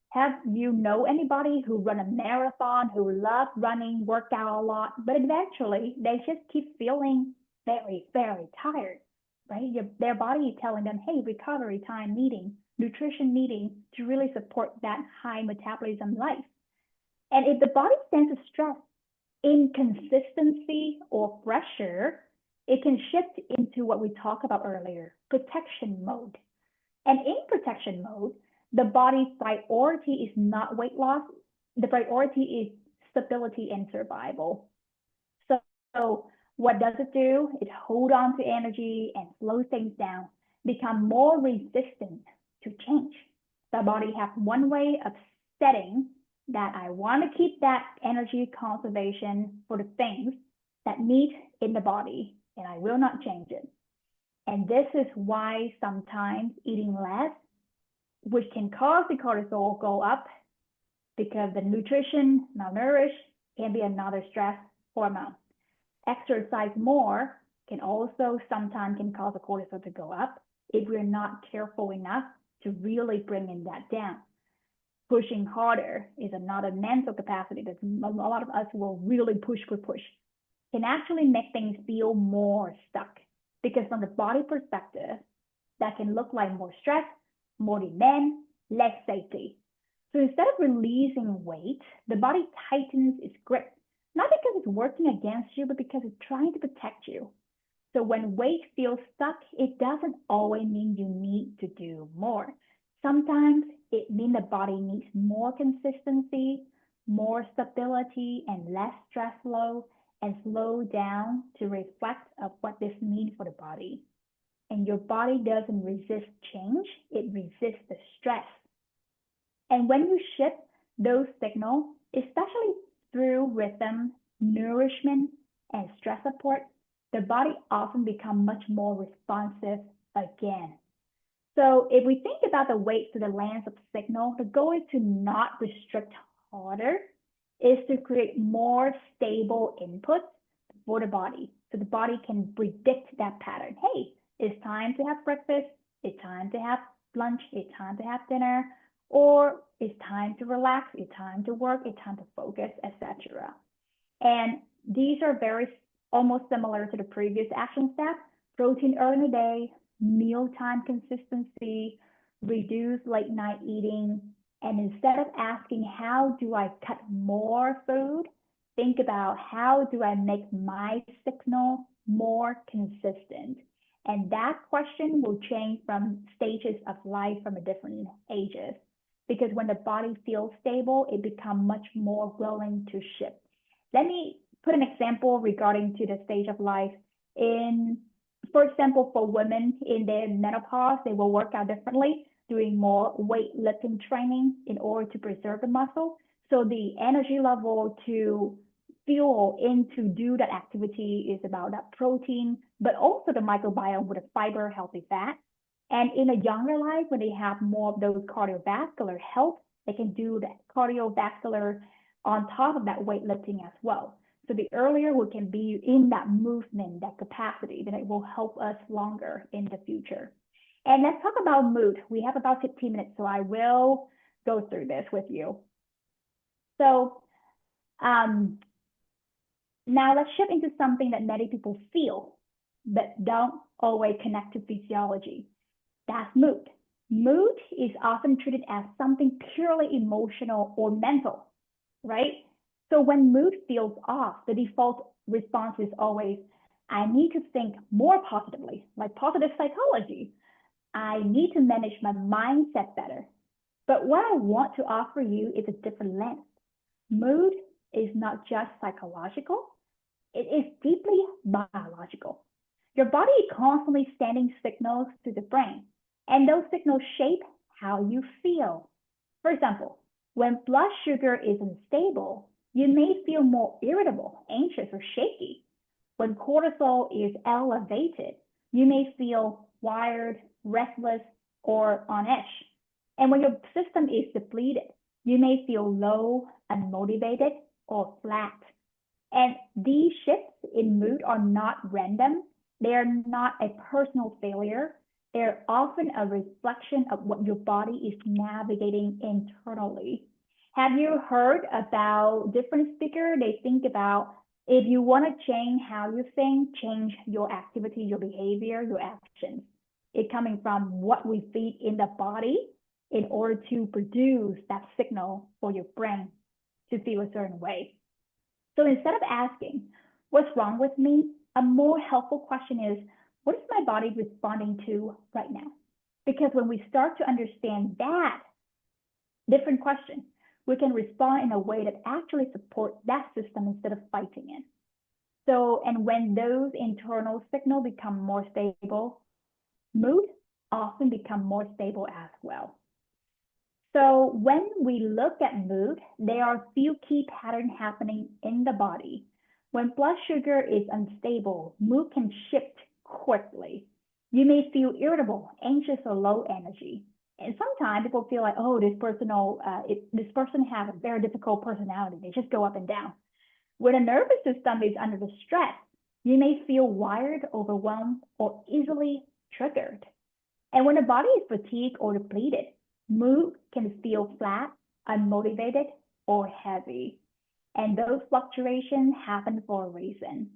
Have you know anybody who run a marathon, who love running, work out a lot, but eventually they just keep feeling very, very tired, right? Their body is telling them, hey, recovery time needing, nutrition needing to really support that high metabolism life. And if the body senses stress, inconsistency, or pressure, it can shift into what we talked about earlier, protection mode. And in protection mode, the body's priority is not weight loss. The priority is stability and survival. So what does it do? It hold on to energy and slow things down, become more resistant to change. The body has one way of setting that I want to keep that energy conservation for the things that need in the body, and I will not change it. And this is why sometimes eating less, which can cause the cortisol go up because the nutrition malnourished can be another stress hormone. Exercise more can also sometimes can cause the cortisol to go up if we're not careful enough to really bringing that down. Pushing harder is another mental capacity that a lot of us will really push, can actually make things feel more stuck. Because from the body perspective, that can look like more stress, more demand, less safety. So instead of releasing weight, the body tightens its grip, not because it's working against you, but because it's trying to protect you. So when weight feels stuck, it doesn't always mean you need to do more. Sometimes it means the body needs more consistency, more stability, and less stress load, and slow down to reflect of what this means for the body. And your body doesn't resist change, it resists the stress. And when you shift those signals, especially through rhythm, nourishment, and stress support, the body often becomes much more responsive again. So if we think about the weight through the lens of signal, the goal is to not restrict harder, is to create more stable inputs for the body. So the body can predict that pattern. Hey, it's time to have breakfast, it's time to have lunch, it's time to have dinner. or it's time to relax, it's time to work, it's time to focus, etc. And these are very almost similar to the previous action steps. Protein early in the day, mealtime consistency, reduce late night eating. And instead of asking, how do I cut more food? Think about, how do I make my signal more consistent? And that question will change from stages of life from a different ages. Because when the body feels stable, it becomes much more willing to shift. Let me put an example regarding to the stage of life. For example, for women in their menopause, they will work out differently, doing more weightlifting training in order to preserve the muscle. So the energy level to fuel in to do that activity is about that protein, but also the microbiome with the fiber, healthy fat. And in a younger life, when they have more of those cardiovascular health, they can do that cardiovascular on top of that weightlifting as well. So the earlier we can be in that movement, that capacity, then it will help us longer in the future. And let's talk about mood. We have about 15 minutes, so I will go through this with you. So now let's shift into something that many people feel, but don't always connect to physiology. That's mood. Mood is often treated as something purely emotional or mental, right? So when mood feels off, the default response is always, I need to think more positively, like positive psychology. I need to manage my mindset better. But what I want to offer you is a different lens. Mood is not just psychological, it is deeply biological. Your body is constantly sending signals to the brain, and those signals shape how you feel. For example, when blood sugar is unstable, you may feel more irritable, anxious, or shaky. When cortisol is elevated, you may feel wired, restless, or on edge. And when your system is depleted, you may feel low, unmotivated, or flat. And these shifts in mood are not random. They are not a personal failure. They're often a reflection of what your body is navigating internally. Have you heard about different speakers? They think about, if you want to change how you think, change your activity, your behavior, your actions. It's coming from what we feed in the body in order to produce that signal for your brain to feel a certain way. So instead of asking, what's wrong with me? A more helpful question is, what is my body responding to right now? Because when we start to understand that different question, we can respond in a way that actually supports that system instead of fighting it. So, and when those internal signals become more stable, mood often become more stable as well. So when we look at mood, there are a few key patterns happening in the body. When blood sugar is unstable, mood can shift quickly. You may feel irritable, anxious, or low energy. And sometimes people feel like, oh, this person has a very difficult personality. They just go up and down. When a nervous system is under the stress, you may feel wired, overwhelmed, or easily triggered. And when the body is fatigued or depleted, mood can feel flat, unmotivated, or heavy. And those fluctuations happen for a reason.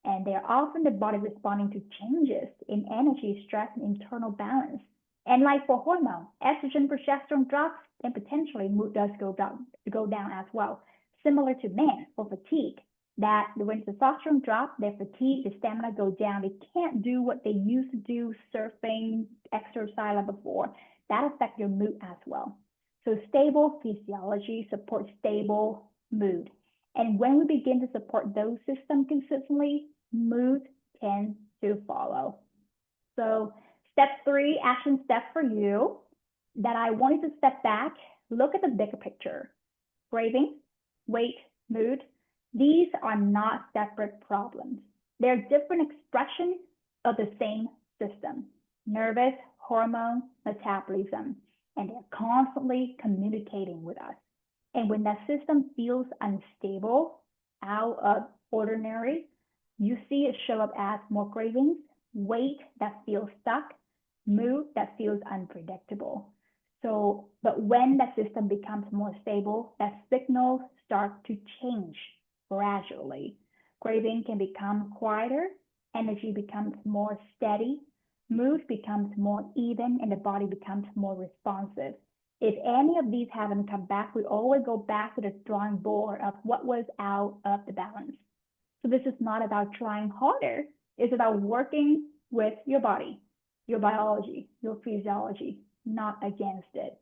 And they're often the body responding to changes in energy, stress, and internal balance. And like for hormone, estrogen, progesterone drops, and potentially mood does go down as well. Similar to men for fatigue, that when testosterone drops, their fatigue, their stamina go down. They can't do what they used to do, surfing, exercise before. That affects your mood as well. So stable physiology supports stable mood. And when we begin to support those systems consistently, mood tends to follow. So step 3, action step for you, that I wanted to step back, look at the bigger picture. Cravings, weight, mood, these are not separate problems. They're different expressions of the same system: nervous, hormone, metabolism, and they're constantly communicating with us. And when that system feels unstable, out of ordinary, you see it show up as more cravings, weight that feels stuck, mood that feels unpredictable. So, but when that system becomes more stable, that signals start to change gradually. Craving can become quieter, energy becomes more steady, mood becomes more even, and the body becomes more responsive. If any of these haven't come back, we always go back to the drawing board of what was out of the balance. So this is not about trying harder. It's about working with your body, your biology, your physiology, not against it.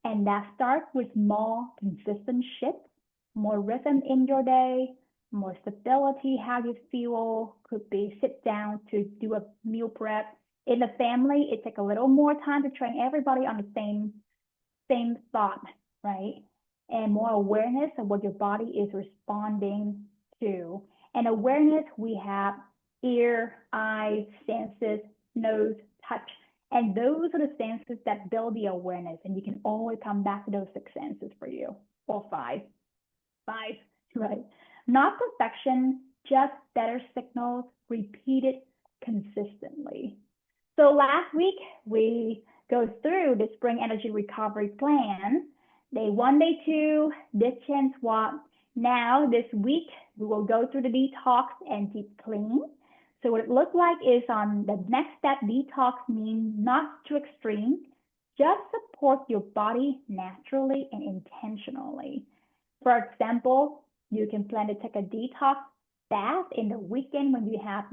And that starts with small, consistent shifts, more rhythm in your day, more stability, how you feel. Could be sit down to do a meal prep. In the family, it takes a little more time to train everybody on the same thought, right? And more awareness of what your body is responding to. And awareness, we have ear, eyes, senses, nose, touch. And those are the senses that build the awareness. And you can always come back to those 6 senses for you, or five, right? Not perfection, just better signals repeated consistently. So last week, we go through the spring energy recovery plan. Day 1, day 2, ditch and swap. Now, this week, we will go through the detox and deep clean. So what it looks like is on the next step, detox means not too extreme, just support your body naturally and intentionally. For example, you can plan to take a detox bath in the weekend when you have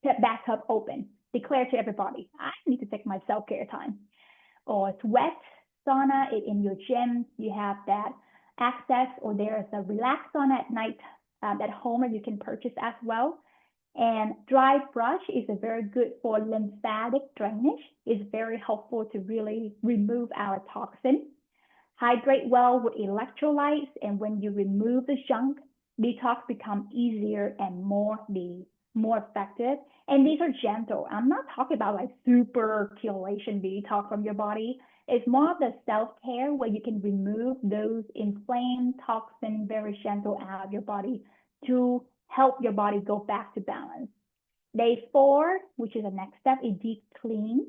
that bathtub open. Declare to everybody, I need to take my self-care time. Or sweat sauna in your gym, you have that access, or there's a relax sauna at night at home that you can purchase as well. And dry brush is a very good for lymphatic drainage. It's very helpful to really remove our toxin. Hydrate well with electrolytes, and when you remove the junk, detox becomes easier and more effective. And these are gentle. I'm not talking about like super chelation detox from your body. It's more of the self-care where you can remove those inflamed toxins very gentle out of your body to help your body go back to balance. Day 4, which is the next step, is deep clean.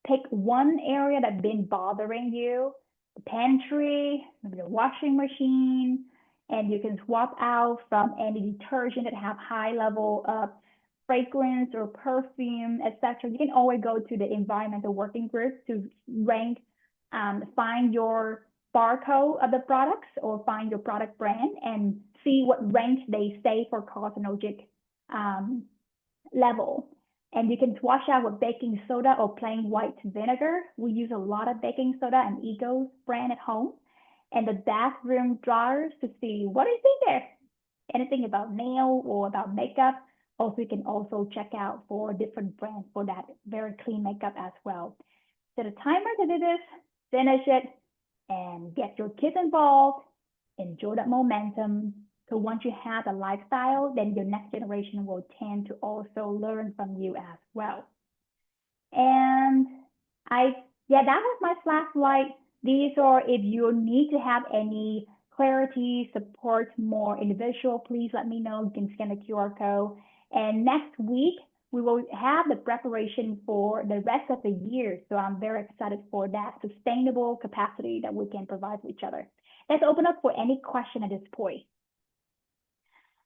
Pick one area that's been bothering you, the pantry, maybe the washing machine, and you can swap out from any detergent that have high level of fragrance or perfume, etc. You can always go to the environmental working group to rank, find your barcode of the products or find your product brand and see what rank they say for carcinogenic level. And you can wash out with baking soda or plain white vinegar. We use a lot of baking soda and Ego's brand at home. And the bathroom drawers to see what is in there. Anything about nail or about makeup. Also, you can also check out for different brands for that very clean makeup as well. Set a timer to do this, finish it, and get your kids involved. Enjoy that momentum. So once you have a lifestyle, then your next generation will tend to also learn from you as well. And that was my flashlight. These are, if you need to have any clarity, support, more individual, please let me know. You can scan the QR code. And next week, we will have the preparation for the rest of the year. So I'm very excited for that sustainable capacity that we can provide for each other. Let's open up for any question at this point.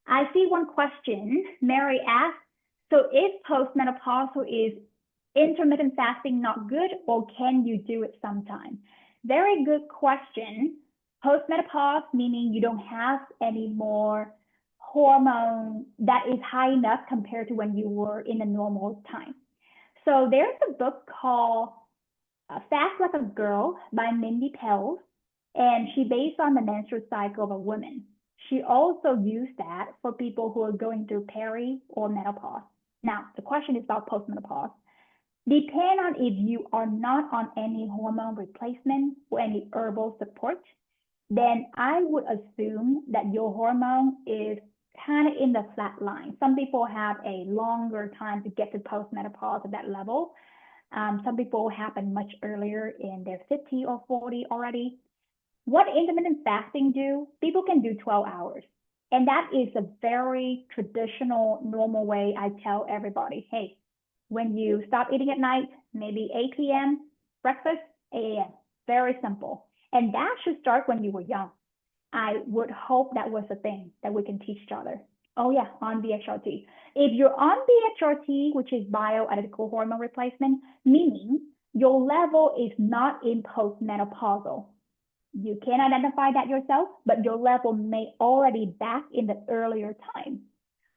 I see one question. Mary asked, so if postmenopausal is intermittent fasting not good, or can you do it sometime? Very good question. Postmenopause, meaning you don't have any more hormone that is high enough compared to when you were in a normal time. So there's a book called Fast Like a Girl by Mindy Pelz, and she based on the menstrual cycle of a woman. She also used that for people who are going through peri or menopause. Now, the question is about postmenopause. Depend on if you are not on any hormone replacement or any herbal support, then I would assume that your hormone is kind of in the flat line. Some people have a longer time to get to postmenopause at that level. Some people happen much earlier in their 50 or 40 already. What intermittent fasting do? People can do 12 hours. And that is a very traditional, normal way I tell everybody, hey, when you stop eating at night, maybe 8 p.m., breakfast, 8 a.m. Very simple. And that should start when you were young. I would hope that was a thing that we can teach each other. Oh yeah, on BHRT. If you're on BHRT, which is bioidentical hormone replacement, meaning your level is not in postmenopausal. You can identify that yourself, but your level may already back in the earlier time,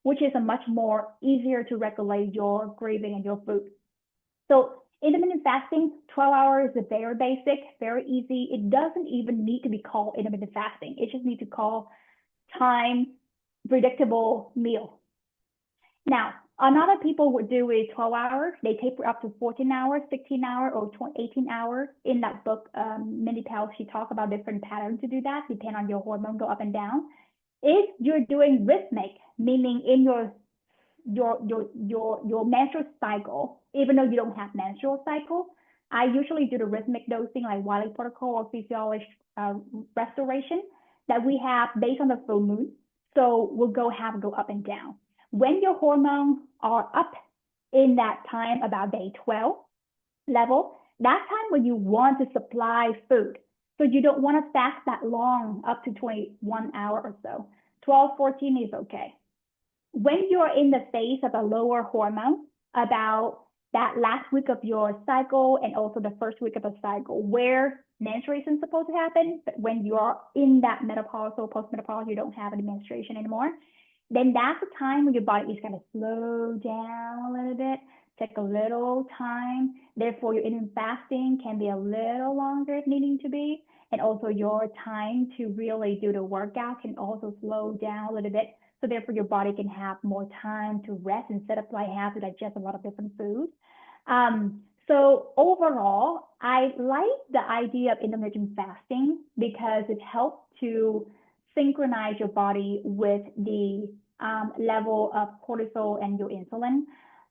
which is a much more easier to regulate your craving and your food. So intermittent fasting, 12 hours is very basic, very easy. It doesn't even need to be called intermittent fasting. It just needs to call time predictable meal. Now, another people would do is 12 hours. They taper up to 14 hours, 16 hours, or 18 hours. In that book, Mindy Pell, she talks about different patterns to do that, depending on your hormone go up and down. If you're doing rhythmic, meaning in your menstrual cycle, even though you don't have menstrual cycle, I usually do the rhythmic dosing like Wiley protocol or physiology restoration that we have based on the full moon. So we'll go up and down. When your hormones are up in that time, about day 12 level, that time when you want to supply food. So you don't want to fast that long, up to 21 hours or so. 12, 14 is okay. When you're in the phase of a lower hormone, about that last week of your cycle and also the first week of a cycle, where menstruation is supposed to happen, but when you are in that menopausal, postmenopausal, you don't have any menstruation anymore, then that's the time when your body is going to slow down a little bit, take a little time. Therefore, your intermittent fasting can be a little longer if needing to be. And also your time to really do the workout can also slow down a little bit. So therefore, your body can have more time to rest instead of like have to digest a lot of different foods. So overall, I like the idea of intermittent fasting because it helps to synchronize your body with the level of cortisol and your insulin.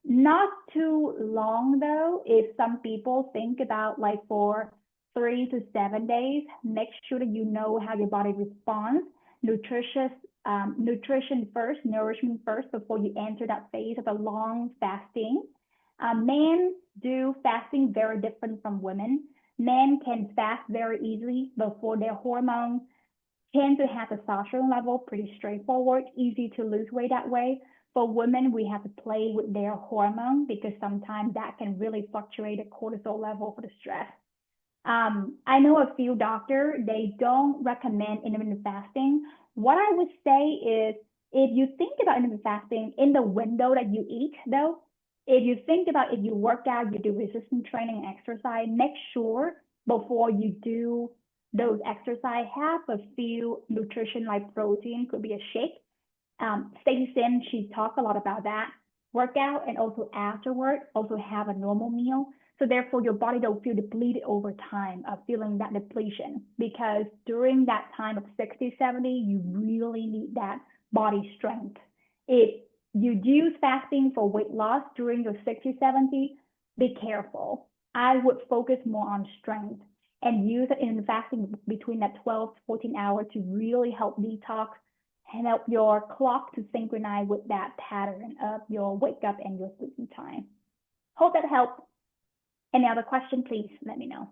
Not too long though. If some people think about like for 3 to 7 days, make sure that you know how your body responds. Nutrition first, nourishment first before you enter that phase of a long fasting. Men do fasting very different from women. Men can fast very easily before their hormones tend to have testosterone level pretty straightforward, easy to lose weight that way. For women, we have to play with their hormone because sometimes that can really fluctuate the cortisol level for the stress. I know a few doctors, they don't recommend intermittent fasting. What I would say is if you think about intermittent fasting in the window that you eat, though, if you think about if you work out, you do resistance training and exercise, make sure before you do those exercise, have a few nutrition like protein, could be a shake. Stacey Sim, she talked a lot about that. Workout and also afterward, also have a normal meal. So therefore, your body don't feel depleted over time of feeling that depletion because during that time of 60, 70, you really need that body strength. If you use fasting for weight loss during your 60, 70, be careful. I would focus more on strength and use it in fasting between that 12 to 14 hours to really help detox and help your clock to synchronize with that pattern of your wake up and your sleeping time. Hope that helped. Any other question, please let me know.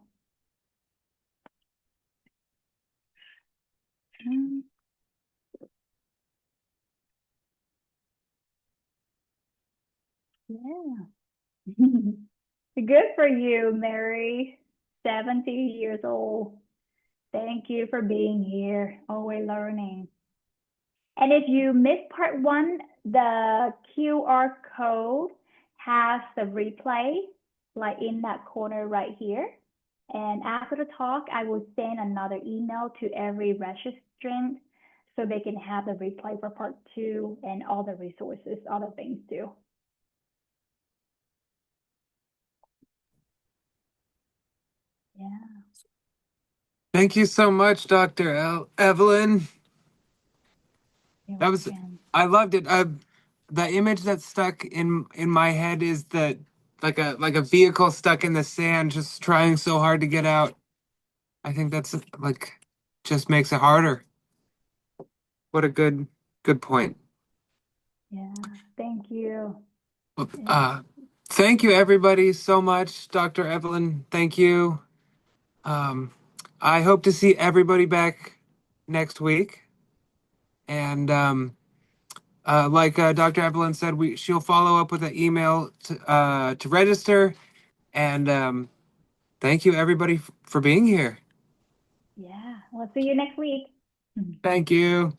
Yeah. Good for you, Mary. 70 years old. Thank you for being here. Always learning. And if you missed part one, the QR code has the replay, like in that corner right here. And after the talk, I will send another email to every registrant so they can have the replay for part two and all the resources, other things too. Yeah. Thank you so much, Dr. Evelyn. You're That was, welcome. I loved it. The image that's stuck in my head is that like a vehicle stuck in the sand, just trying so hard to get out. I think that's like just makes it harder. What a good point. Yeah. Thank you. Uh, Thank you everybody so much, Dr. Evelyn. Thank you. Um, I hope to see everybody back next week. And like Dr. Evelyn said, she'll follow up with an email to register. And thank you, everybody, for being here. Yeah. We'll see you next week. Thank you.